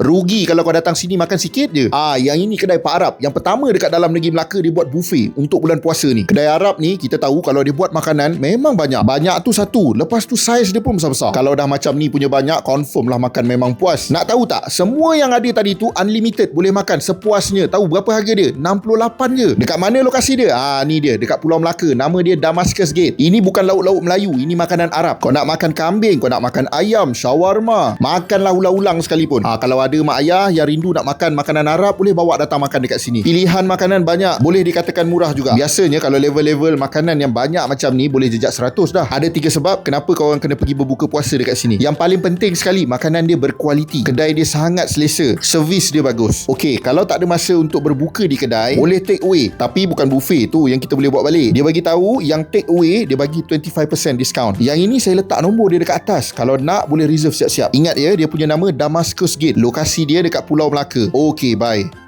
Rugi kalau kau datang sini makan sikit je. Yang ini kedai Pak Arab. Yang pertama dekat dalam negeri Melaka dia buat buffet untuk bulan puasa ni. Kedai Arab ni kita tahu kalau dia buat makanan memang banyak. Banyak tu satu. Lepas tu saiz dia pun besar-besar. Kalau dah macam ni punya banyak, confirm lah makan memang puas. Nak tahu tak? Semua yang ada tadi tu unlimited, boleh makan sepuasnya. Tahu berapa harga dia? 68 je. Dekat mana lokasi dia? Ni dia dekat Pulau Melaka. Nama dia Damascus Gate. Ini bukan lauk-lauk Melayu, ini makanan Arab. Kau nak makan kambing, kau nak makan ayam, shawarma, makanlah ulang-ulang sekalipun. Kalau ada mak ayah yang rindu nak makan makanan Arab, boleh bawa datang makan dekat sini. Pilihan makanan banyak, boleh dikatakan murah juga. Biasanya kalau level-level makanan yang banyak macam ni boleh jejak 100 dah. Ada 3 sebab kenapa kau orang kena pergi berbuka puasa dekat sini. Yang paling penting sekali, makanan dia berkualiti. Kedai dia sangat selesa. Servis dia bagus. Okey, kalau tak ada masa untuk berbuka di kedai, boleh take away. Tapi bukan buffet tu yang kita boleh buat balik. Dia bagi tahu yang take away dia bagi 25% discount. Yang ini saya letak nombor dia dekat atas. Kalau nak boleh reserve siap-siap. Ingat ya, dia punya nama Damascus Gate. Lokasi dia dekat Pulau Melaka. Okey, bye.